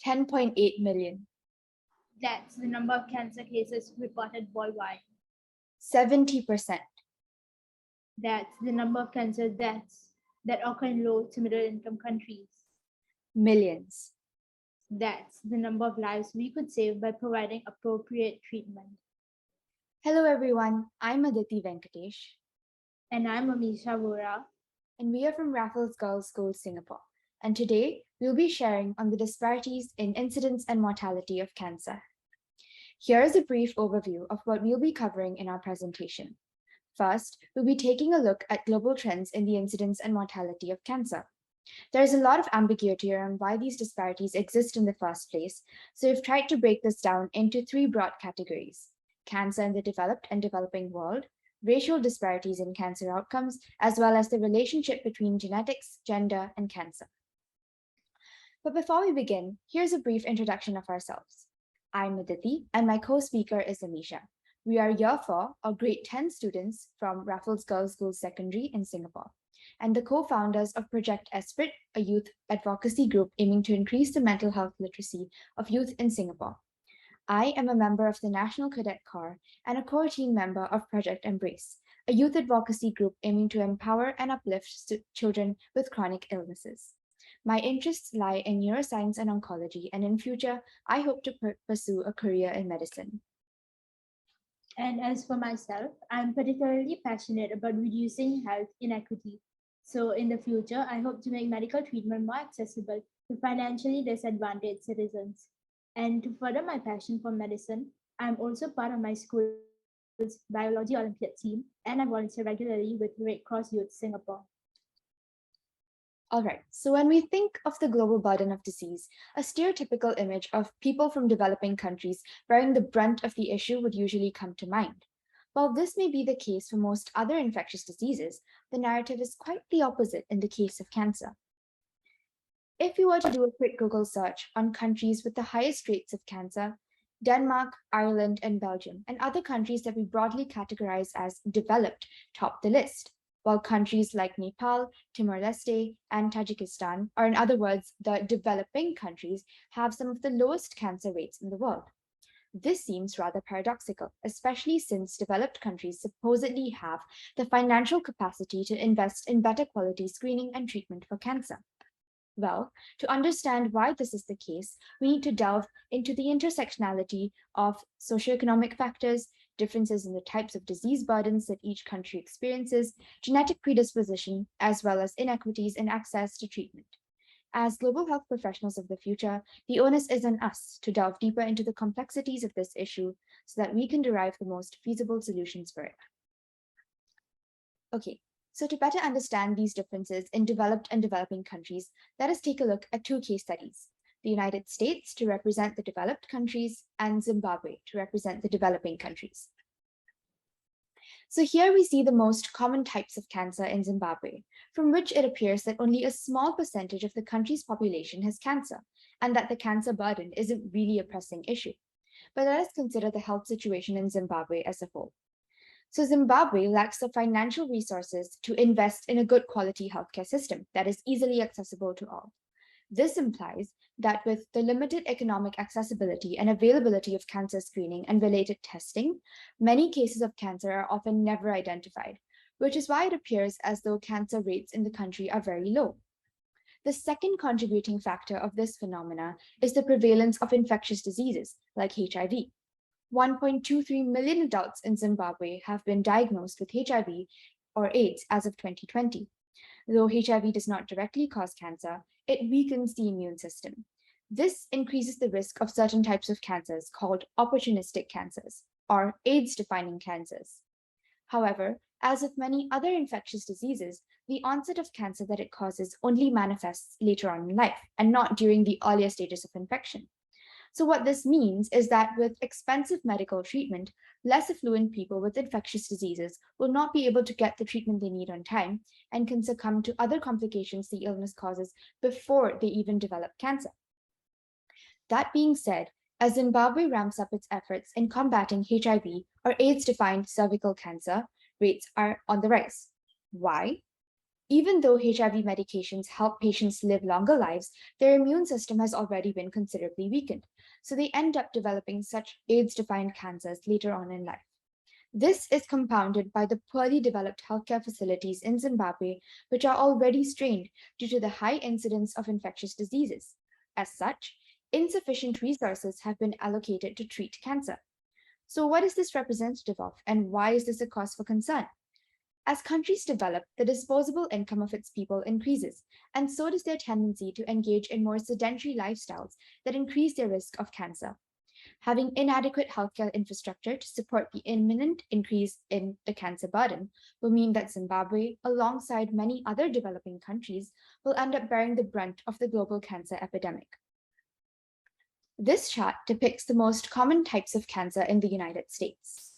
10.8 million. That's the number of cancer cases reported worldwide. 70%. That's the number of cancer deaths that occur in low to middle income countries. Millions. That's the number of lives we could save by providing appropriate treatment. Hello everyone, I'm Aditi Venkatesh. And I'm Amisha Vora. And we are from Raffles Girls' School, Singapore. And today we'll be sharing on the disparities in incidence and mortality of cancer. Here is a brief overview of what we'll be covering in our presentation. First, we'll be taking a look at global trends in the incidence and mortality of cancer. There is a lot of ambiguity around why these disparities exist in the first place, so we've tried to break this down into three broad categories: cancer in the developed and developing world, racial disparities in cancer outcomes, as well as the relationship between genetics, gender, and cancer. But before we begin, here's a brief introduction of ourselves. I'm Aditi, and my co-speaker is Amisha. We are Year 4, or Grade 10 students from Raffles Girls' School Secondary in Singapore, and the co-founders of Project Esprit, a youth advocacy group aiming to increase the mental health literacy of youth in Singapore. I am a member of the National Cadet Corps and a core team member of Project Embrace, a youth advocacy group aiming to empower and uplift children with chronic illnesses. My interests lie in neuroscience and oncology, and in future, I hope to pursue a career in medicine. And as for myself, I'm particularly passionate about reducing health inequity. So in the future, I hope to make medical treatment more accessible to financially disadvantaged citizens. And to further my passion for medicine, I'm also part of my school's biology Olympiad team, and I volunteer regularly with Red Cross Youth Singapore. All right, so when we think of the global burden of disease, a stereotypical image of people from developing countries bearing the brunt of the issue would usually come to mind. While this may be the case for most other infectious diseases, the narrative is quite the opposite in the case of cancer. If you were to do a quick Google search on countries with the highest rates of cancer, Denmark, Ireland, and Belgium, and other countries that we broadly categorize as developed, top the list, while countries like Nepal, Timor-Leste, and Tajikistan, or in other words, the developing countries, have some of the lowest cancer rates in the world. This seems rather paradoxical, especially since developed countries supposedly have the financial capacity to invest in better quality screening and treatment for cancer. Well, to understand why this is the case, we need to delve into the intersectionality of socioeconomic factors, differences in the types of disease burdens that each country experiences, genetic predisposition, as well as inequities in access to treatment. As global health professionals of the future, the onus is on us to delve deeper into the complexities of this issue so that we can derive the most feasible solutions for it. Okay, so to better understand these differences in developed and developing countries, let us take a look at two case studies: the United States to represent the developed countries, and Zimbabwe to represent the developing countries. So here we see the most common types of cancer in Zimbabwe, from which it appears that only a small percentage of the country's population has cancer, and that the cancer burden isn't really a pressing issue. But let us consider the health situation in Zimbabwe as a whole. So Zimbabwe lacks the financial resources to invest in a good quality healthcare system that is easily accessible to all. This implies that with the limited economic accessibility and availability of cancer screening and related testing, many cases of cancer are often never identified, which is why it appears as though cancer rates in the country are very low. The second contributing factor of this phenomena is the prevalence of infectious diseases like HIV. 1.23 million adults in Zimbabwe have been diagnosed with HIV or AIDS as of 2020. Though HIV does not directly cause cancer, it weakens the immune system. This increases the risk of certain types of cancers called opportunistic cancers, or AIDS-defining cancers. However, as with many other infectious diseases, the onset of cancer that it causes only manifests later on in life, and not during the earlier stages of infection. So what this means is that with expensive medical treatment, less affluent people with infectious diseases will not be able to get the treatment they need on time and can succumb to other complications the illness causes before they even develop cancer. That being said, as Zimbabwe ramps up its efforts in combating HIV or AIDS-defined cervical cancer, rates are on the rise. Why? Even though HIV medications help patients live longer lives, their immune system has already been considerably weakened, so they end up developing such AIDS defined cancers later on in life. This is compounded by the poorly developed healthcare facilities in Zimbabwe, which are already strained due to the high incidence of infectious diseases. As such, insufficient resources have been allocated to treat cancer. So, what is this representative of, and why is this a cause for concern? As countries develop, the disposable income of its people increases, and so does their tendency to engage in more sedentary lifestyles that increase their risk of cancer. Having inadequate healthcare infrastructure to support the imminent increase in the cancer burden will mean that Zimbabwe, alongside many other developing countries, will end up bearing the brunt of the global cancer epidemic. This chart depicts the most common types of cancer in the United States.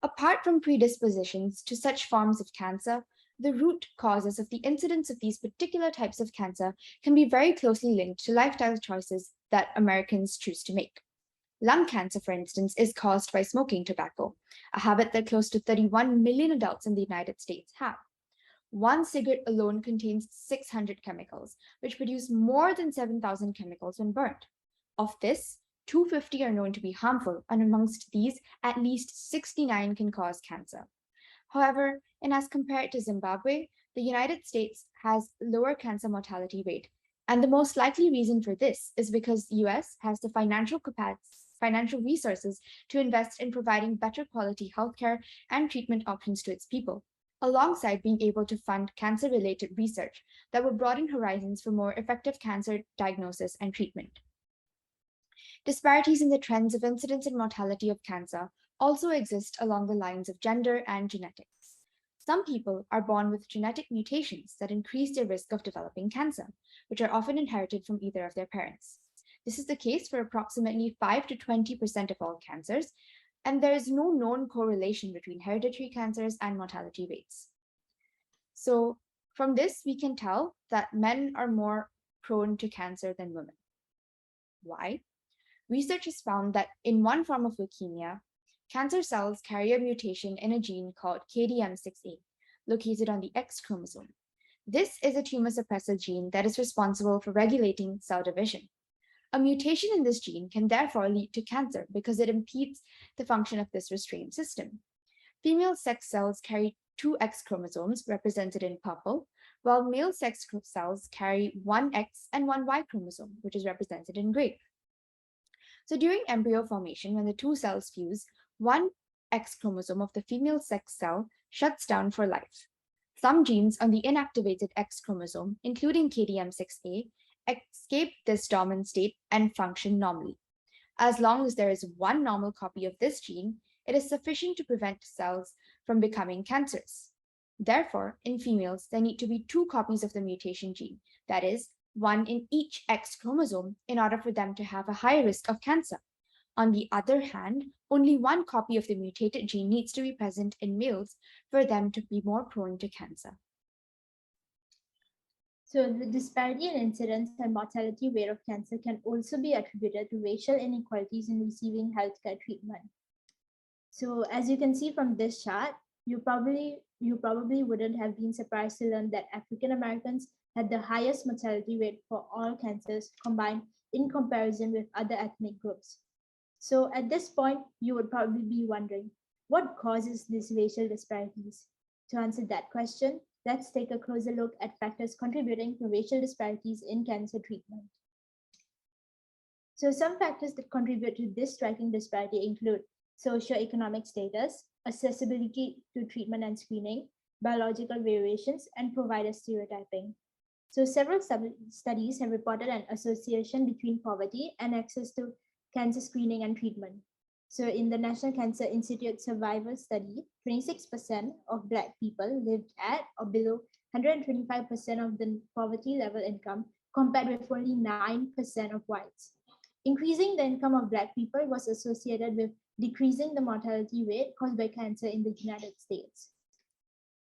Apart from predispositions to such forms of cancer, the root causes of the incidence of these particular types of cancer can be very closely linked to lifestyle choices that Americans choose to make. Lung cancer, for instance, is caused by smoking tobacco, a habit that close to 31 million adults in the United States have. One cigarette alone contains 600 chemicals, which produce more than 7,000 chemicals when burnt. Of this, 250 are known to be harmful, and amongst these, at least 69 can cause cancer. However, and as compared to Zimbabwe, the United States has lower cancer mortality rate. And the most likely reason for this is because the US has the financial resources to invest in providing better quality healthcare and treatment options to its people, alongside being able to fund cancer-related research that will broaden horizons for more effective cancer diagnosis and treatment. Disparities in the trends of incidence and mortality of cancer also exist along the lines of gender and genetics. Some people are born with genetic mutations that increase their risk of developing cancer, which are often inherited from either of their parents. This is the case for approximately 5 to 20% of all cancers, and there is no known correlation between hereditary cancers and mortality rates. So, from this, we can tell that men are more prone to cancer than women. Why? Research has found that in one form of leukemia, cancer cells carry a mutation in a gene called KDM6A, located on the X chromosome. This is a tumor suppressor gene that is responsible for regulating cell division. A mutation in this gene can therefore lead to cancer because it impedes the function of this restraint system. Female sex cells carry two X chromosomes, represented in purple, while male sex cells carry one X and one Y chromosome, which is represented in gray. So during embryo formation, when the two cells fuse, one X chromosome of the female sex cell shuts down for life. Some genes on the inactivated X chromosome, including KDM6A, escape this dormant state and function normally. As long as there is one normal copy of this gene, it is sufficient to prevent cells from becoming cancerous. Therefore, in females, there need to be two copies of the mutation gene, that is, one in each X chromosome, in order for them to have a higher risk of cancer. On the other hand, only one copy of the mutated gene needs to be present in males for them to be more prone to cancer. So the disparity in incidence and mortality rate of cancer can also be attributed to racial inequalities in receiving healthcare treatment. So as you can see from this chart, you probably wouldn't have been surprised to learn that African Americans had the highest mortality rate for all cancers combined in comparison with other ethnic groups. So at this point, you would probably be wondering, what causes these racial disparities? To answer that question, let's take a closer look at factors contributing to racial disparities in cancer treatment. So some factors that contribute to this striking disparity include socioeconomic status, accessibility to treatment and screening, biological variations, and provider stereotyping. So several studies have reported an association between poverty and access to cancer screening and treatment. So in the National Cancer Institute Survivor Study, 26% of Black people lived at or below 125% of the poverty level income, compared with only 9% of whites. Increasing the income of Black people was associated with decreasing the mortality rate caused by cancer in the United States.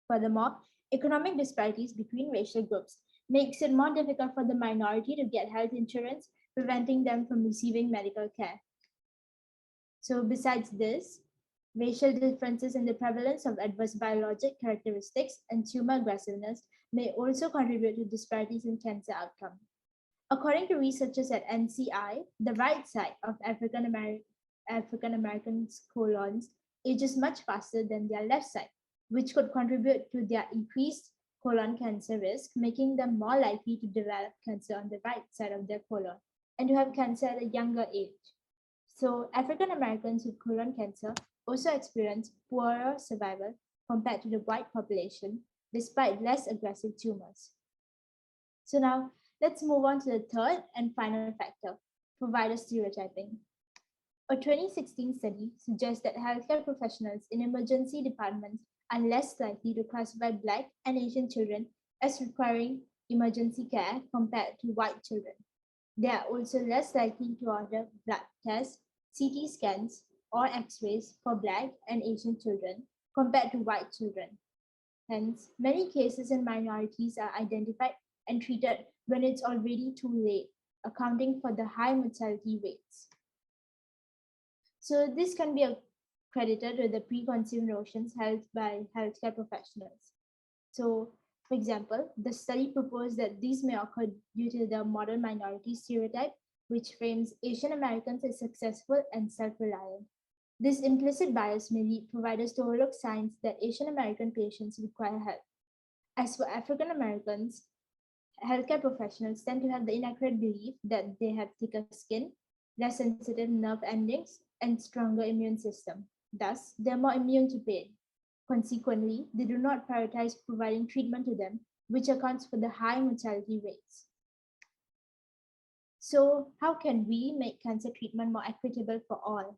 Furthermore, economic disparities between racial groups makes it more difficult for the minority to get health insurance, preventing them from receiving medical care. So besides this, racial differences in the prevalence of adverse biologic characteristics and tumor aggressiveness may also contribute to disparities in cancer outcome. According to researchers at NCI, the right side of African Americans' colons ages much faster than their left side, which could contribute to their increased colon cancer risk, making them more likely to develop cancer on the right side of their colon and to have cancer at a younger age. So, African Americans with colon cancer also experience poorer survival compared to the white population, despite less aggressive tumors. So, now let's move on to the third and final factor, provider stereotyping. A 2016 study suggests that healthcare professionals in emergency departments are less likely to classify Black and Asian children as requiring emergency care compared to white children. They are also less likely to order blood tests, CT scans, or x rays for Black and Asian children compared to white children. Hence, many cases in minorities are identified and treated when it's already too late, accounting for the high mortality rates. So this can be credited with the preconceived notions held by healthcare professionals. So, for example, the study proposed that these may occur due to the modern minority stereotype, which frames Asian Americans as successful and self-reliant. This implicit bias may lead providers to overlook signs that Asian American patients require help. As for African Americans, healthcare professionals tend to have the inaccurate belief that they have thicker skin, less sensitive nerve endings, and stronger immune system. Thus, they are more immune to pain. Consequently, they do not prioritize providing treatment to them, which accounts for the high mortality rates. So, how can we make cancer treatment more equitable for all?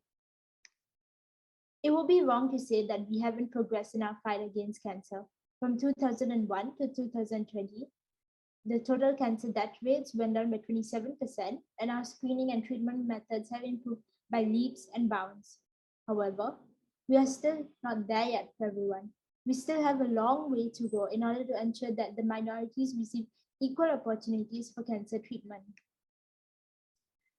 It would be wrong to say that we haven't progressed in our fight against cancer. From 2001 to 2020, the total cancer death rates went down by 27%, and our screening and treatment methods have improved by leaps and bounds. However, we are still not there yet for everyone. We still have a long way to go in order to ensure that the minorities receive equal opportunities for cancer treatment.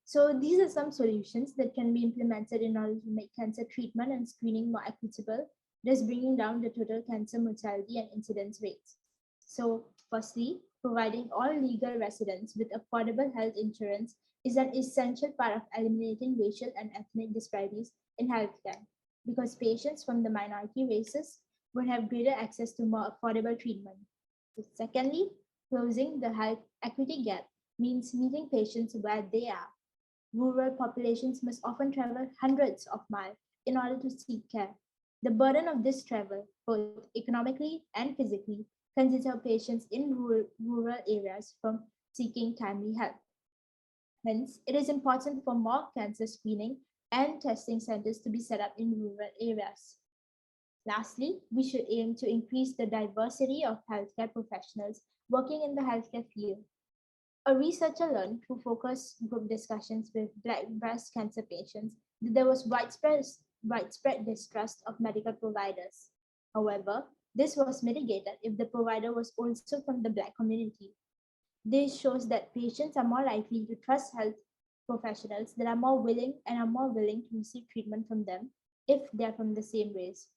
So these are some solutions that can be implemented in order to make cancer treatment and screening more equitable, thus bringing down the total cancer mortality and incidence rates. So firstly, providing all legal residents with affordable health insurance is an essential part of eliminating racial and ethnic disparities in healthcare, because patients from the minority races would have greater access to more affordable treatment. So secondly, closing the health equity gap means meeting patients where they are. Rural populations must often travel hundreds of miles in order to seek care. The burden of this travel, both economically and physically, can deter patients in rural areas from seeking timely help. Hence, it is important for more cancer screening and testing centers to be set up in rural areas. Lastly, we should aim to increase the diversity of healthcare professionals working in the healthcare field. A researcher learned through focus group discussions with Black breast cancer patients that there was widespread distrust of medical providers. However, this was mitigated if the provider was also from the Black community. This shows that patients are more likely to trust health professionals that are more willing and are more willing to receive treatment from them if they are from the same race.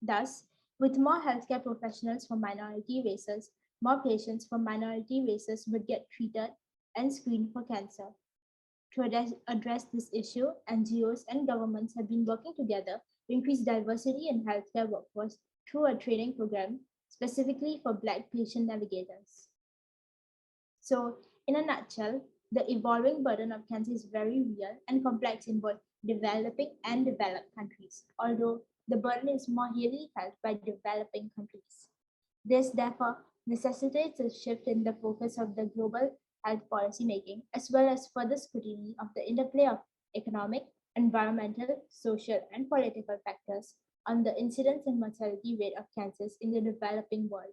Thus, with more healthcare professionals from minority races, more patients from minority races would get treated and screened for cancer. To address this issue, NGOs and governments have been working together to increase diversity in healthcare workforce through a training program specifically for Black patient navigators. So, in a nutshell, the evolving burden of cancer is very real and complex in both developing and developed countries, although the burden is more heavily felt by developing countries. This, therefore, necessitates a shift in the focus of the global health policy making, as well as further scrutiny of the interplay of economic, environmental, social, and political factors on the incidence and mortality rate of cancers in the developing world.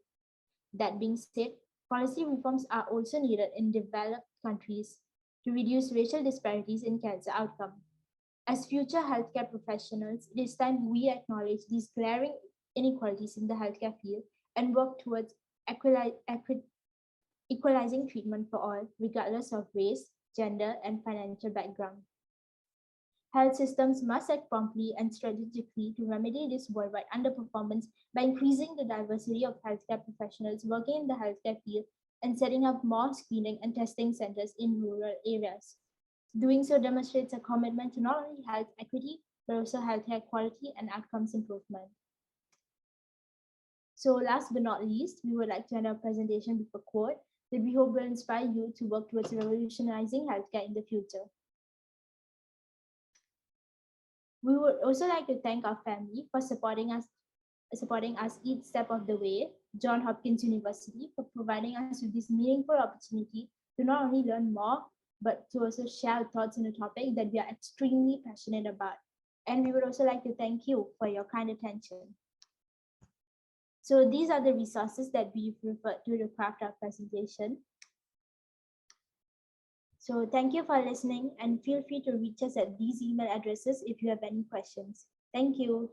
That being said, policy reforms are also needed in developed countries to reduce racial disparities in cancer outcome. As future healthcare professionals, it is time we acknowledge these glaring inequalities in the healthcare field and work towards equalizing treatment for all, regardless of race, gender, and financial background. Health systems must act promptly and strategically to remedy this worldwide underperformance by increasing the diversity of healthcare professionals working in the healthcare field and setting up more screening and testing centers in rural areas. Doing so demonstrates a commitment to not only health equity, but also healthcare quality and outcomes improvement. So last but not least, we would like to end our presentation with a quote that we hope will inspire you to work towards revolutionizing healthcare in the future. We would also like to thank our family for supporting us each step of the way, Johns Hopkins University for providing us with this meaningful opportunity to not only learn more, but to also share our thoughts on a topic that we are extremely passionate about. And we would also like to thank you for your kind attention. So these are the resources that we've referred to craft our presentation. So thank you for listening and feel free to reach us at these email addresses if you have any questions. Thank you.